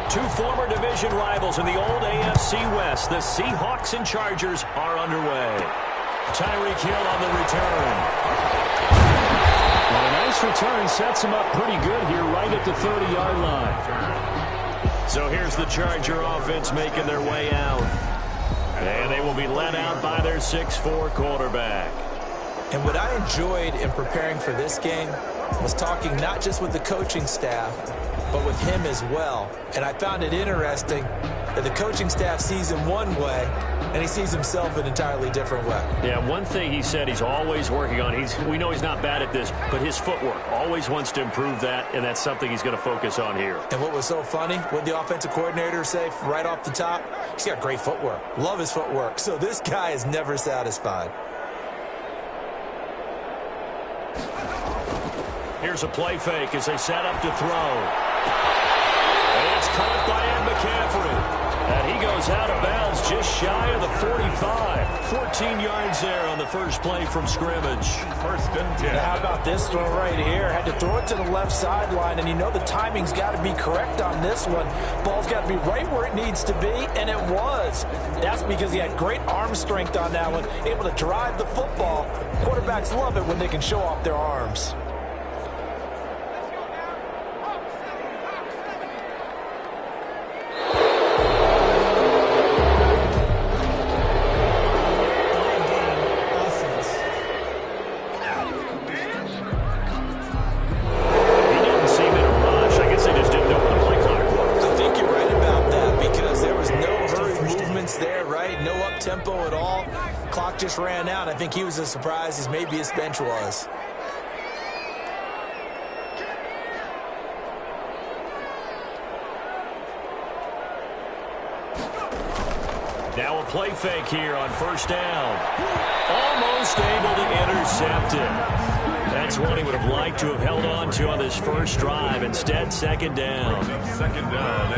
Two former division rivals in the old AFC West, the Seahawks and Chargers, are underway. Tyreek Hill on the return. Well, a nice return sets him up pretty good here right at the 30-yard line. So here's the Charger offense making their way out. And they will be led out by their 6'4" quarterback. And what I enjoyed in preparing for this game was talking not just with the coaching staff, but with him as well. And I found it interesting that the coaching staff sees him one way, and he sees himself an entirely different way. Yeah, one thing he said he's always working on, we know he's not bad at this, but his footwork, always wants to improve that, and that's something he's going to focus on here. And what was so funny, what the offensive coordinator say right off the top? He's got great footwork. Love his footwork. So this guy is never satisfied. Here's a play fake as they set up to throw. And it's caught by Ed McCaffrey. And he goes out of bounds just shy of the 45. 14 yards there on the first play from scrimmage. First and 10. Now how about this throw right here? Had to throw it to the left sideline, and you know the timing's got to be correct on this one. Ball's got to be right where it needs to be, and it was. That's because he had great arm strength on that one, able to drive the football. Quarterbacks love it when they can show off their arms. Just ran out. I think he was as surprised as maybe his bench was. Now a play fake here on first down. Almost able to intercept it. That's one he would have liked to have held on to on this first drive. Instead, second down.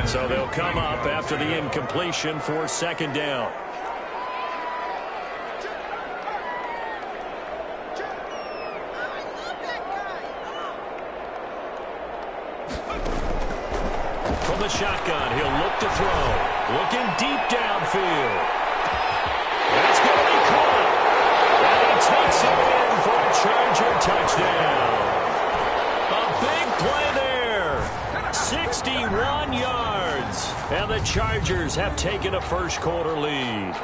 So they'll come up after the incompletion for second down. From the shotgun, he'll look to throw. Looking deep downfield. That's going to be caught. And he takes it in for a Charger touchdown. A big play there. 61 yards. And the Chargers have taken a first quarter lead.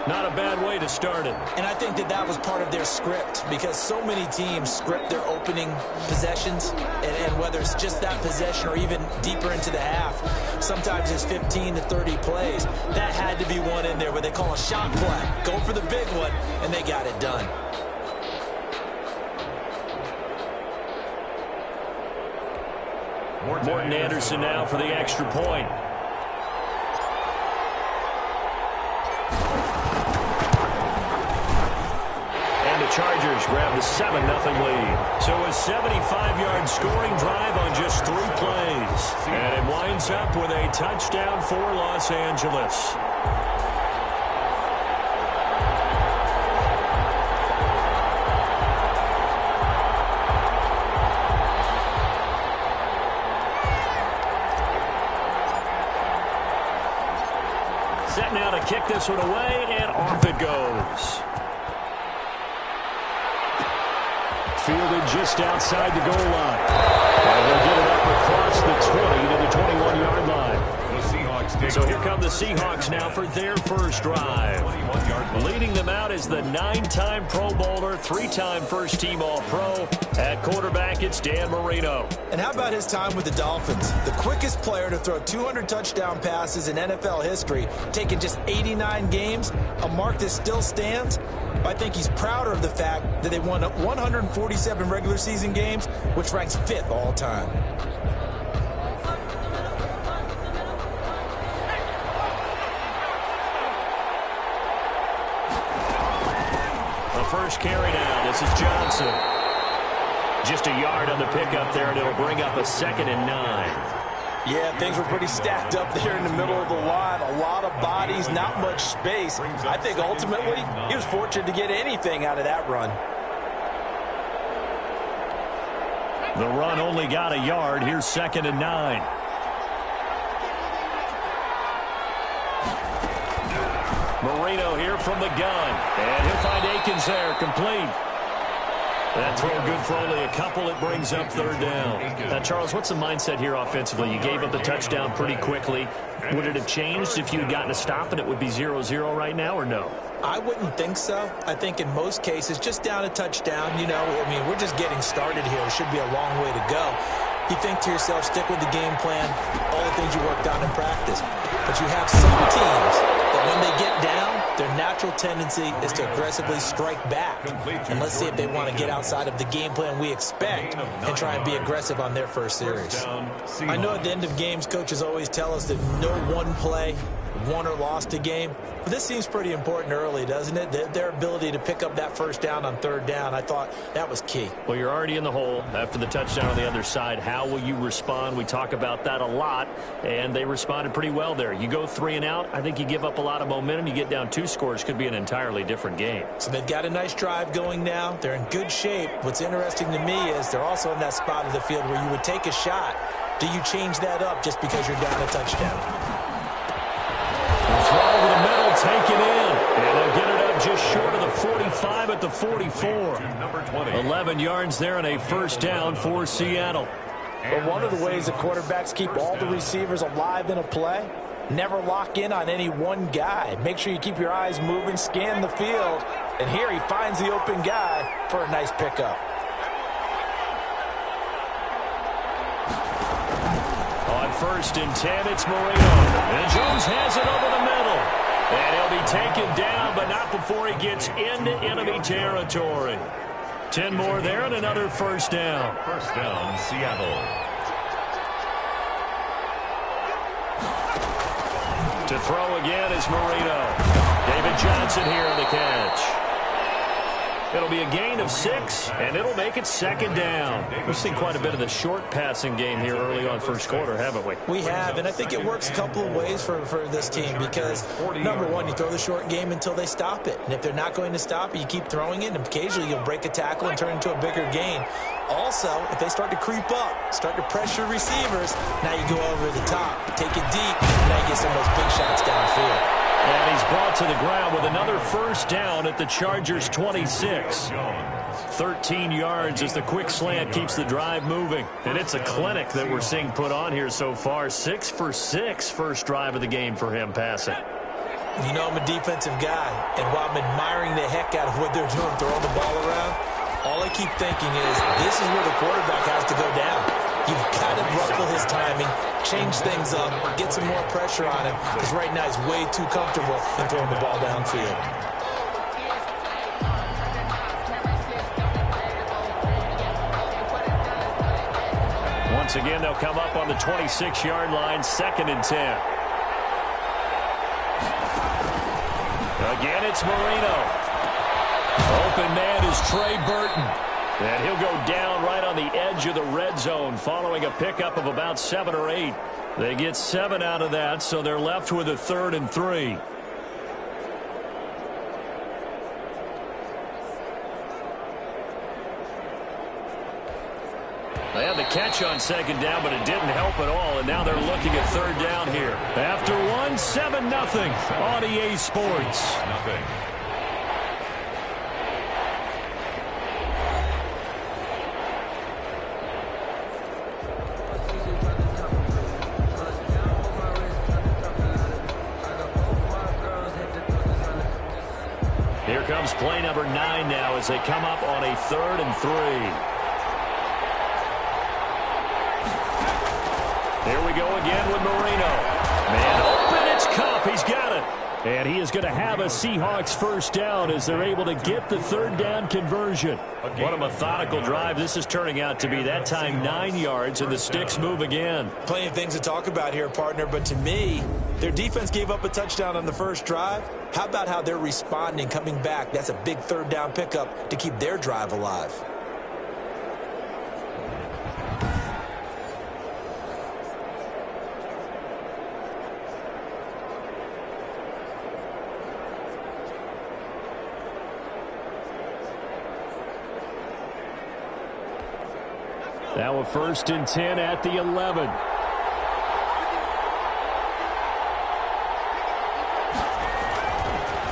Not a bad way to start it. And I think that was part of their script, because so many teams script their opening possessions, and whether it's just that possession or even deeper into the half, sometimes it's 15 to 30 plays. That had to be one in there where they call a shot play. Go for the big one, and they got it done. Morton Anderson now for the extra point. Chargers grab the 7-0 lead. So a 75-yard scoring drive on just 3 plays. And it winds up with a touchdown for Los Angeles. Set now to kick this one away, and off it goes. Fielded just outside the goal line. And they'll get it up across the 20 to the 21-yard line. So here come the Seahawks now for their first drive. Leading them out is the 9-time Pro Bowler, 3-time first-team All-Pro. At quarterback, it's Dan Marino. And how about his time with the Dolphins? The quickest player to throw 200 touchdown passes in NFL history, taking just 89 games, a mark that still stands. I think he's prouder of the fact that they won 147 regular season games, which ranks 5th all time. The first carry down. This is Johnson. Just a yard on the pickup there, and it'll bring up a 2nd and 9. Yeah, things were pretty stacked up there in the middle of the line. A lot of bodies, not much space. I think ultimately he was fortunate to get anything out of that run. The run only got a yard. Here's 2nd and 9. Marino here from the gun. And he'll find Akins there, complete. That throw good for only a couple. It brings up third down. Now, Charles, what's the mindset here offensively? You gave up the touchdown pretty quickly. Would it have changed if you had gotten a stop and it would be 0-0 right now, or no? I wouldn't think so. I think in most cases, just down a touchdown, you know, I mean, we're just getting started here. It should be a long way to go. You think to yourself, stick with the game plan, all the things you worked on in practice. But you have some teams that when they get down, their natural tendency is to aggressively strike back. And let's see if they want to get outside of the game plan we expect and try and be aggressive on their first series. I know at the end of games, coaches always tell us that no one play won or lost a game. But this seems pretty important early, doesn't it? Their ability to pick up that first down on third down, I thought that was key. Well, you're already in the hole after the touchdown on the other side. How will you respond? We talk about that a lot, and they responded pretty well there. You go 3 and out, I think you give up a lot of momentum. You get down 2 scores, could be an entirely different game. So they've got a nice drive going now. They're in good shape. What's interesting to me is they're also in that spot of the field where you would take a shot. Do you change that up just because you're down a touchdown? Throw over the middle, taken in. And they'll get it up just short of the 45 at the 44. 11 yards there and a first down for Seattle. But one of the ways that quarterbacks keep all the receivers alive in a play, never lock in on any one guy. Make sure you keep your eyes moving, scan the field. And here he finds the open guy for a nice pickup. On 1st and 10, it's Marino. And Jones has it over the middle. And he'll be taken down, but not before he gets into enemy territory. 10 more there and another first down. First down, Seattle. To throw again is Marino. David Johnson here on the catch. It'll be a gain of 6, and it'll make it 2nd down. We've seen quite a bit of the short passing game here early on first quarter, haven't we? We have, and I think it works a couple of ways for this team because, number one, you throw the short game until they stop it. And if they're not going to stop it, you keep throwing it, and occasionally you'll break a tackle and turn into a bigger gain. Also, if they start to creep up, start to pressure receivers, now you go over the top, take it deep, and now you get some of those big shots downfield. And he's brought to the ground with another first down at the Chargers' 26. 13 yards as the quick slant keeps the drive moving. And it's a clinic that we're seeing put on here so far. 6 for 6 first drive of the game for him passing. You know I'm a defensive guy, and while I'm admiring the heck out of what they're doing, throwing the ball around, all I keep thinking is this is where the quarterback has to go down. You've got to ruffle his timing, change things up, get some more pressure on him, because right now he's way too comfortable in throwing the ball downfield. Once again, they'll come up on the 26-yard line, 2nd and 10. Again, it's Marino. Open man is Trey Burton. And he'll go down right on the edge of the red zone following a pickup of about 7 or 8. They get 7 out of that, so they're left with a 3rd and 3. They had the catch on 2nd down, but it didn't help at all, and now they're looking at 3rd down here. After 1, 7-0 on EA Sports. Nothing. Here comes play number 9 now as they come up on a 3rd and 3. Here we go again with Marino. Man open, it's Cup. He's got it. And he is going to have a Seahawks first down as they're able to get the 3rd down conversion. What a methodical drive this is turning out to be. That time 9 yards, and the sticks move again. Plenty of things to talk about here, partner, but to me, their defense gave up a touchdown on the first drive. How about how they're responding, coming back? That's a big 3rd down pickup to keep their drive alive. Now a 1st and 10 at the 11.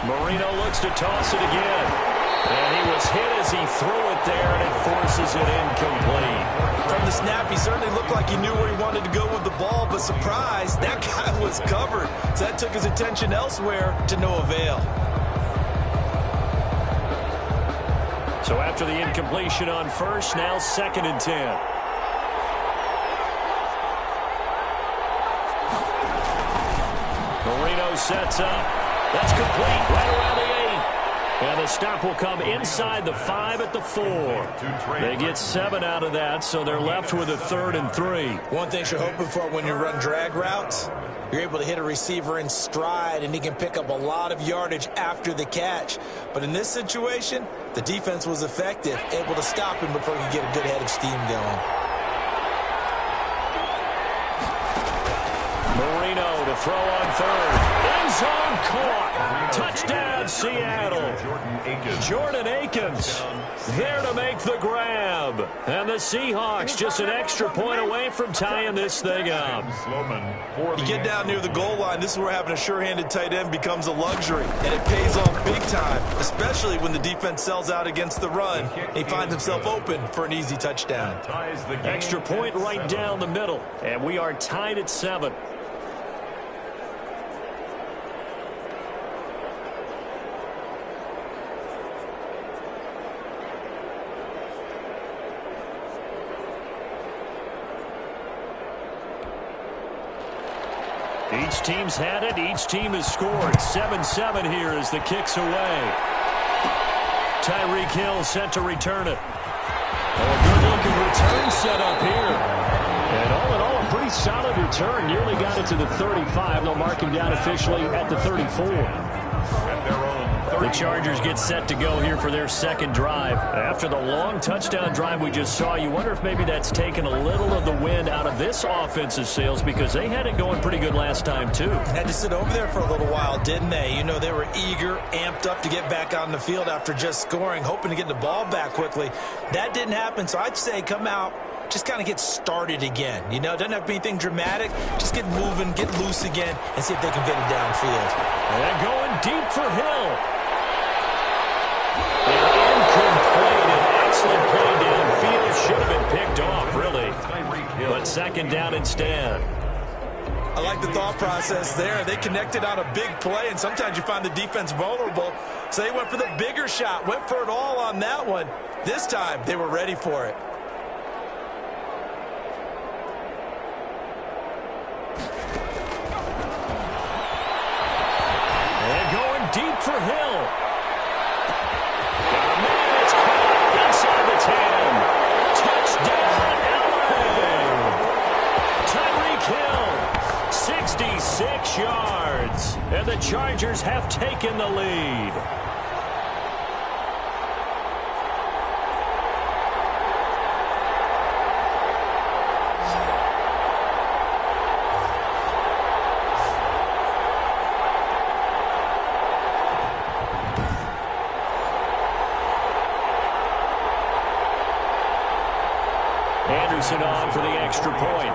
Marino looks to toss it again. And he was hit as he threw it there, and it forces it incomplete. From the snap, he certainly looked like he knew where he wanted to go with the ball, but surprise, that guy was covered. So that took his attention elsewhere to no avail. So after the incompletion on first, now 2nd and 10. Marino sets up. That's complete right around the 8. And the stop will come inside the 5 at the 4. They get 7 out of that, so they're left with a 3rd and 3. One thing you're hoping for when you run drag routes, you're able to hit a receiver in stride, and he can pick up a lot of yardage after the catch. But in this situation, the defense was effective, able to stop him before he could get a good head of steam going. Marino to throw on 3rd. End zone caught. Touchdown, Seattle. Jordan Akins there to make the grab. And the Seahawks just an extra point away from tying this thing up. You get down near the goal line, this is where having a sure-handed tight end becomes a luxury. And it pays off big time, especially when the defense sells out against the run. He finds himself open for an easy touchdown. Extra point right down the middle. And we are tied at 7. Each team's had it. Each team has scored. 7-7 here as the kick's away. Tyreek Hill set to return it. A good-looking return set up here. And all in all, a pretty solid return. Nearly got it to the 35. They'll mark him down officially at the 34. The Chargers get set to go here for their 2nd drive. After the long touchdown drive we just saw, you wonder if maybe that's taken a little of the wind out of this offensive sails, because they had it going pretty good last time, too. Had to sit over there for a little while, didn't they? You know, they were eager, amped up to get back on the field after just scoring, hoping to get the ball back quickly. That didn't happen, so I'd say come out, just kind of get started again. You know, doesn't have to be anything dramatic. Just get moving, get loose again, and see if they can get it downfield. And going deep for Hill. Incomplete. An excellent play downfield. Should have been picked off, really. But 2nd down instead. I like the thought process there. They connected on a big play, and sometimes you find the defense vulnerable. So they went for the bigger shot, went for it all on that one. This time, they were ready for it. And going deep for Hill. Man, it's caught inside the 10. Touchdown, LA. Tyreek Hill, 66 yards. And the Chargers have taken the lead. Anderson on for the extra point.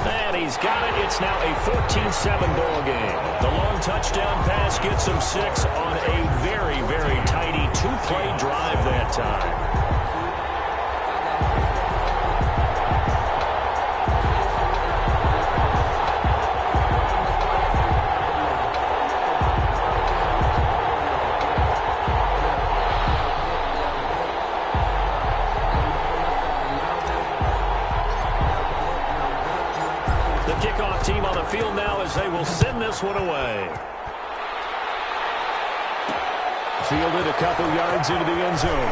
And he's got it. It's now a 14-7 ball game. The long touchdown pass gets him 6 on a very, very tidy 2-play drive that time. Kickoff team on the field now as they will send this one away. Fielded a couple yards into the end zone.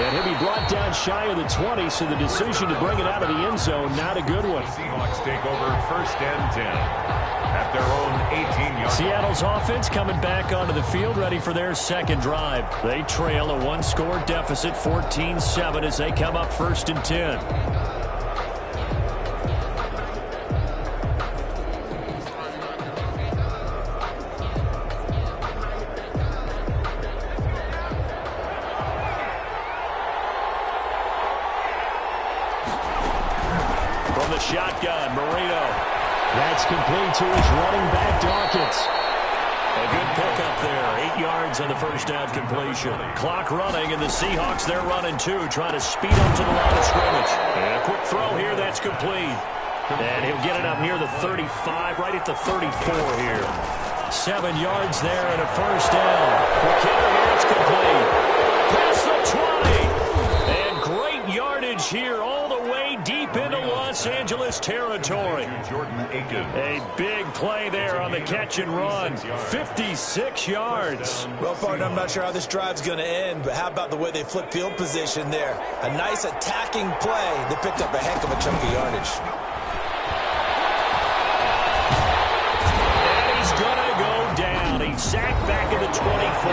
And he'll be brought down shy of the 20, so the decision to bring it out of the end zone, not a good one. Seahawks take over 1st and 10 at their own 18-yard. Seattle's offense coming back onto the field, ready for their 2nd drive. They trail a 1-score deficit, 14-7, as they come up 1st and 10. shotgun. Marino. That's complete to his running back, Dawkins. A good pickup there. 8 yards on the first down completion. Clock running, and the Seahawks, they're running too, trying to speed up to the line of scrimmage. And a quick throw here, that's complete. And he'll get it up near the 35, right at the 34 here. 7 yards there and a first down. McKinnon here, it's complete. Past the 20. And great yardage here all the way deep into Los Angeles territory. A big play there on the catch and run. 56 yards. Well, partner, I'm not sure how this drive's going to end, but how about the way they flip field position there? A nice attacking play that picked up a heck of a chunk of yardage. And he's going to go down. He's sacked back at the 24.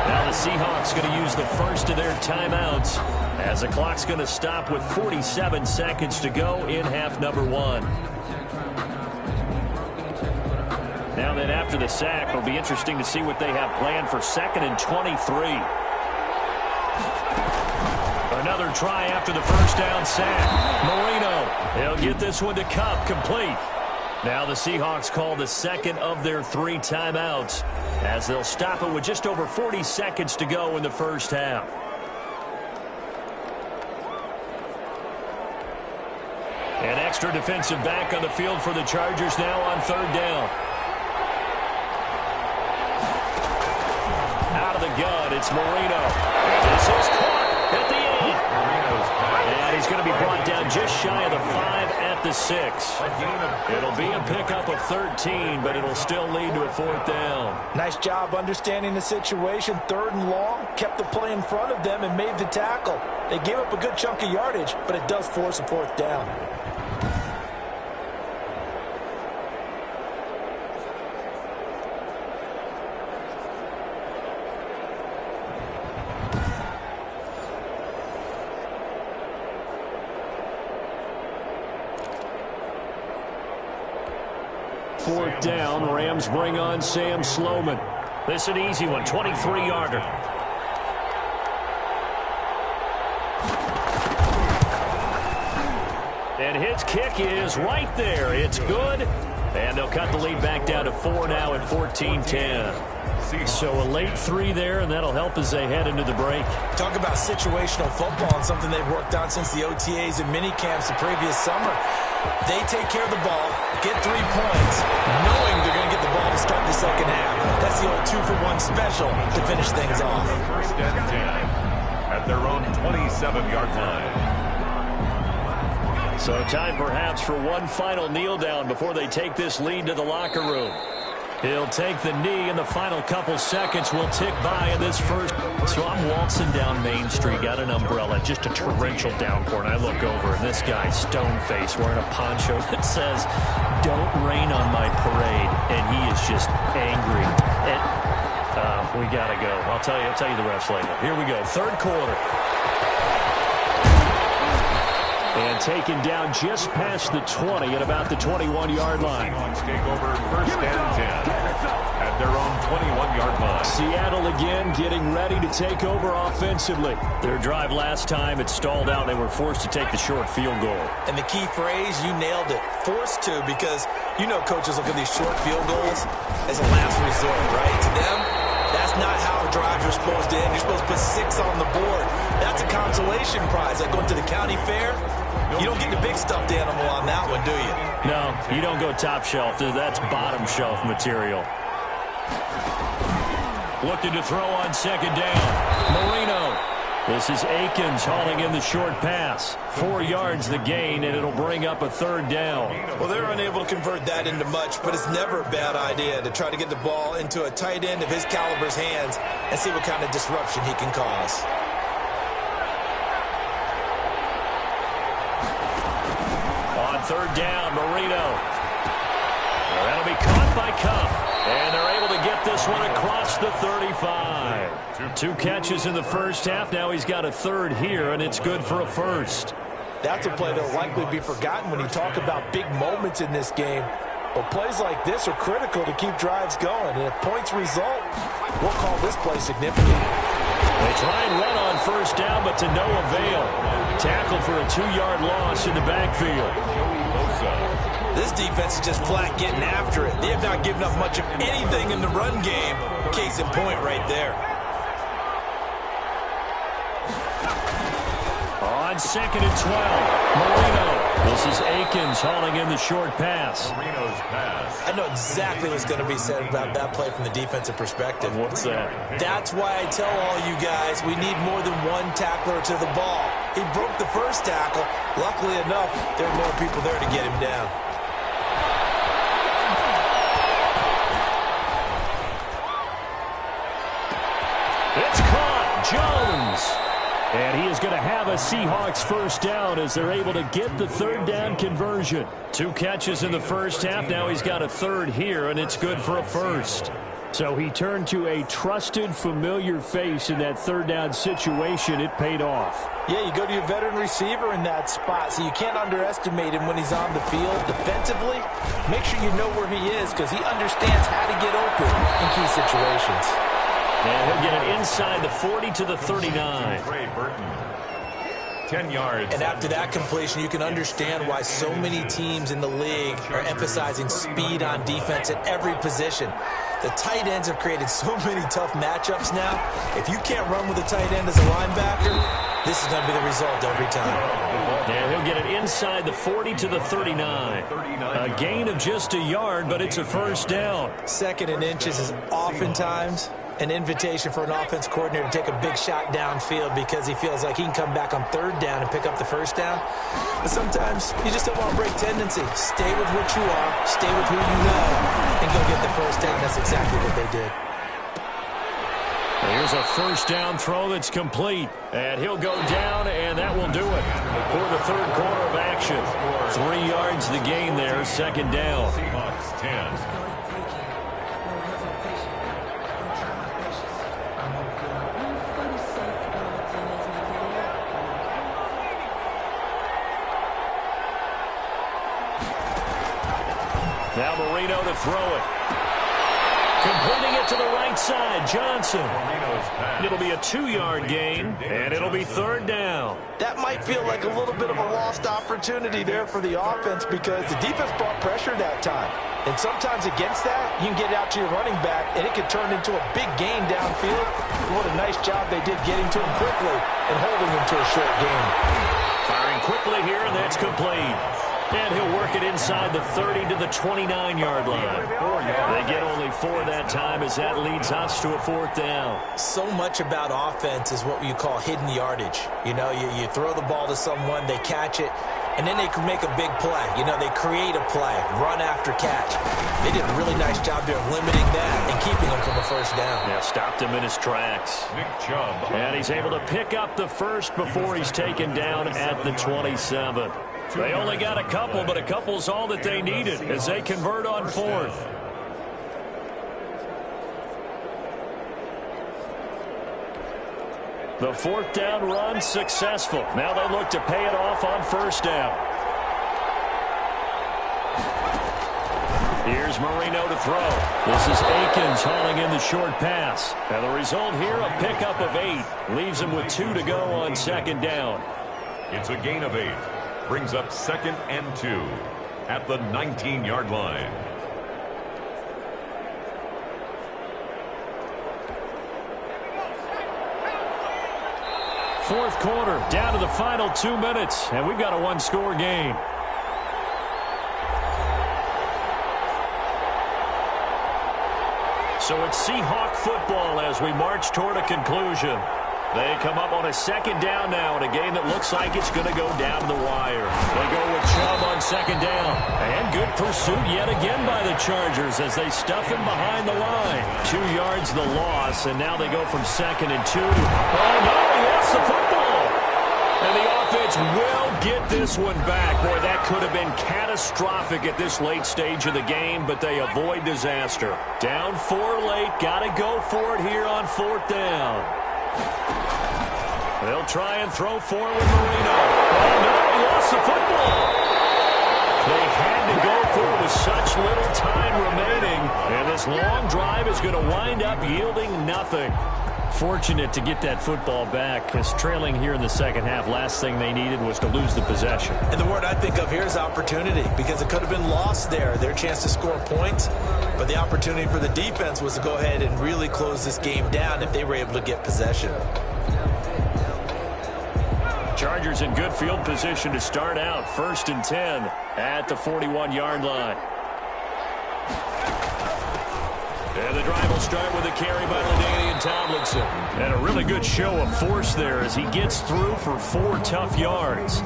Now the Seahawks going to use the first of their timeouts as the clock's going to stop with 47 seconds to go in half number 1. Now then, after the sack, it'll be interesting to see what they have planned for 2nd and 23. Another try after the first down sack. Marino, he'll get this one to Cup, complete. Now the Seahawks call the second of their 3 timeouts as they'll stop it with just over 40 seconds to go in the first half. An extra defensive back on the field for the Chargers now on 3rd down. Out of the gun, it's Marino. This is caught at the 8. And he's going to be brought down just shy of the 5 at the 6. It'll be a pickup of 13, but it'll still lead to a 4th down. Nice job understanding the situation. 3rd and long, kept the play in front of them and made the tackle. They gave up a good chunk of yardage, but it does force a 4th down. Fourth down, Rams bring on Sam Sloman. This is an easy one, 23-yarder. And his kick is right there. It's good. And they'll cut the lead back down to 4 now at 14-10. So a late 3 there, and that'll help as they head into the break. Talk about situational football and something they've worked on since the OTAs and mini camps the previous summer. They take care of the ball, get 3 points, knowing they're going to get the ball to start the second half. That's the old 2-for-1 special to finish things off. 1st and 10 at their own 27-yard line. So time perhaps for one final kneel down before they take this lead to the locker room. He'll take the knee, and the final couple seconds will tick by in this first. So I'm waltzing down Main Street, got an umbrella, just a torrential downpour, and I look over, and this guy, stone-faced, wearing a poncho that says, "Don't rain on my parade," and he is just angry. And, we got to go. I'll tell you the rest later. Here we go, 3rd quarter. And taken down just past the 20 at about the 21-yard line. Seahawks take over 1st and 10 at their own 21-yard line. Seattle again getting ready to take over offensively. Their drive last time, it stalled out. They were forced to take the short field goal. And the key phrase, you nailed it, forced to, because you know coaches look at these short field goals as a last resort, right? To them, that's not how drives are supposed to end. You're supposed to put 6 on the board. That's a consolation prize. Like going to the county fair, you don't get the big stuffed animal on that one, do you? No, you don't go top shelf. That's bottom shelf material. Looking to throw on 2nd down. Marino. This is Akins hauling in the short pass. 4 yards the gain, and it'll bring up a 3rd down. Well, they're unable to convert that into much, but it's never a bad idea to try to get the ball into a tight end of his caliber's hands and see what kind of disruption he can cause. On 3rd down, Marino. Well, that'll be caught by Cup. And they're able to get this one across the 35. 2 catches in the first half. Now he's got a 3rd here, and it's good for a 1st. That's a play that'll likely be forgotten when you talk about big moments in this game. But plays like this are critical to keep drives going. And if points result, we'll call this play significant. They try and run on 1st down, but to no avail. Tackle for a 2-yard loss in the backfield. This defense is just flat getting after it. They have not given up much of anything in the run game. Case in point right there. On 2nd and 12, Marino. This is Akins hauling in the short pass. Marino's pass. I know exactly what's going to be said about that play from the defensive perspective. What's that? That's why I tell all you guys we need more than one tackler to the ball. He broke the first tackle. Luckily enough, there are more people there to get him down. It's caught. Jones. And he is going to have a Seahawks first down as they're able to get the third down conversion. 2 catches in the first half. Now he's got a third here, and it's good for a first. So he turned to a trusted, familiar face in that third down situation. It paid off. Yeah, you go to your veteran receiver in that spot, so you can't underestimate him when he's on the field. Defensively, make sure you know where he is because he understands how to get open in key situations. And he'll get it inside the 40 to the 39. Trey Burton. 10 yards. And after that completion, you can understand why so many teams in the league are emphasizing speed on defense at every position. The tight ends have created so many tough matchups now. If you can't run with a tight end as a linebacker, this is going to be the result every time. And he'll get it inside the 40 to the 39. A gain of just a yard, but it's a first down. 2nd and inches is oftentimes an invitation for an offense coordinator to take a big shot downfield because he feels like he can come back on 3rd down and pick up the first down. But sometimes you just don't want to break tendency. Stay with what you are, stay with who you know, and go get the first down. That's exactly what they did. Here's a first down throw that's complete. And he'll go down, and that will do it for the third quarter of action. 3 yards the gain there, 2nd down. Seahawks 10. Now Marino to throw it. Completing it to the right side, Johnson. It'll be a 2-yard gain, and it'll be 3rd down. That might feel like a little bit of a lost opportunity there for the offense because the defense brought pressure that time. And sometimes against that, you can get out to your running back, and it could turn into a big gain downfield. What a nice job they did getting to him quickly and holding him to a short gain. Firing quickly here, and that's complete. And he'll work it inside the 30 to the 29-yard line. They get only 4 that time as that leads us to a 4th down. So much about offense is what you call hidden yardage. You know, you throw the ball to someone, they catch it, and then they can make a big play. You know, they create a play, run after catch. They did a really nice job there of limiting that and keeping him from a first down. Yeah, stopped him in his tracks. Nick Chubb. And he's able to pick up the first before he's taken down at the 27. They only got a couple, but a couple's all that they needed as they convert on 4th. The 4th down run successful. Now they look to pay it off on 1st down. Here's Marino to throw. This is Akins hauling in the short pass. And the result here, a pickup of 8. Leaves him with 2 to go on 2nd down. It's a gain of 8. Brings up 2nd and 2 at the 19-yard line. Fourth quarter, down to the final 2 minutes, and we've got a 1-score game. So it's Seahawk football as we march toward a conclusion. They come up on a 2nd down now in a game that looks like it's going to go down to the wire. They go with Chubb on 2nd down. And good pursuit yet again by the Chargers as they stuff him behind the line. 2 yards the loss, and now they go from 2nd and 2. Oh, no, he lost the football. And the offense will get this one back. Boy, that could have been catastrophic at this late stage of the game, but they avoid disaster. Down 4 late, got to go for it here on 4th down. They'll try and throw forward Marino. Oh, no, he lost the football. They had to go for it with such little time remaining. And this long drive is going to wind up yielding nothing. Fortunate to get that football back, because trailing here in the second half, last thing they needed was to lose the possession. And the word I think of here is opportunity, because it could have been lost there, their chance to score points. But the opportunity for the defense was to go ahead and really close this game down if they were able to get possession. Chargers in good field position to start out. 1st and 10 at the 41-yard line. And the drive will start with a carry by LaDainian Tomlinson. And a really good show of force there as he gets through for 4 tough yards.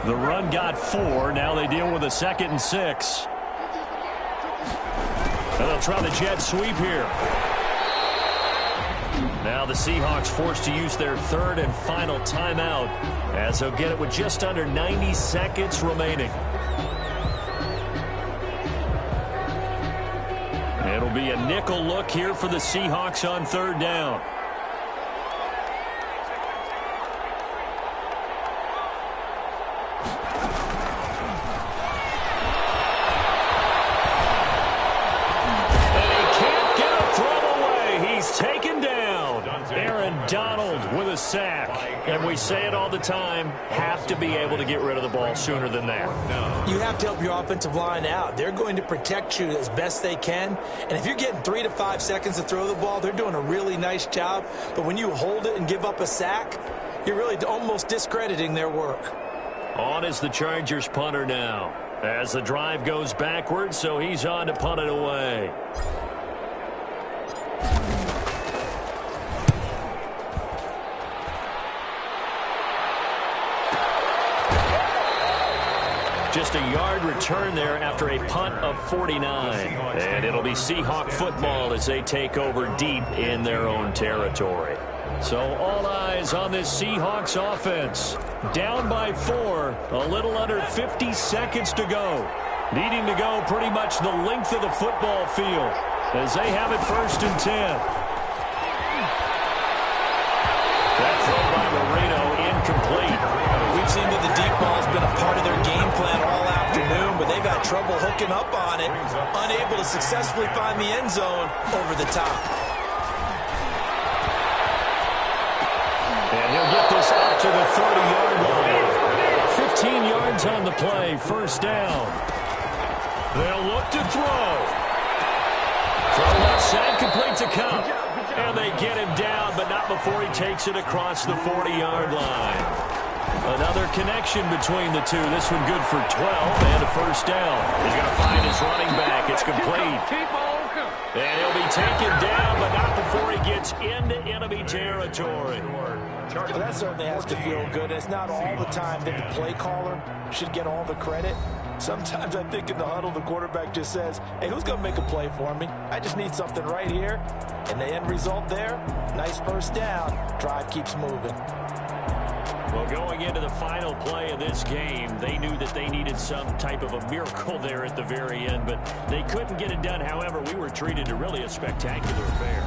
The run got 4. Now they deal with a 2nd and 6. And they'll try the jet sweep here. Now the Seahawks forced to use their 3rd and final timeout as they'll get it with just under 90 seconds remaining. It'll be a nickel look here for the Seahawks on 3rd down. Sack. And we say it all the time, have to be able to get rid of the ball sooner than that. You have to help your offensive line out. They're going to protect you as best they can. And if you're getting 3 to 5 seconds to throw the ball, they're doing a really nice job. But when you hold it and give up a sack, you're really almost discrediting their work. On is the Chargers punter now. As the drive goes backwards, so he's on to punt it away. Just a yard return there after a punt of 49. And it'll be Seahawk football as they take over deep in their own territory. So all eyes on this Seahawks offense. Down by 4, a little under 50 seconds to go. Needing to go pretty much the length of the football field as they have it 1st and 10. That throw by Marino incomplete. We've seen that the deep ball has been a part of their game plan all afternoon, but they've had trouble hooking up on it, unable to successfully find the end zone over the top. And he'll get this up to the 30-yard line. 15 yards on the play, 1st down. They'll look to throw. From left side, complete to Cup. And they get him down, but not before he takes it across the 40-yard line. Another connection between the two. This one good for 12 and a 1st down. He's going to find his running back. It's complete. And he'll be taken down, but not before he gets into enemy territory. Well, that certainly has to feel good. It's not all the time that the play caller should get all the credit. Sometimes I think in the huddle, the quarterback just says, hey, who's going to make a play for me? I just need something right here. And the end result there, nice 1st down. Drive keeps moving. Well, going into the final play of this game, they knew that they needed some type of a miracle there at the very end, but they couldn't get it done. However, we were treated to really a spectacular affair.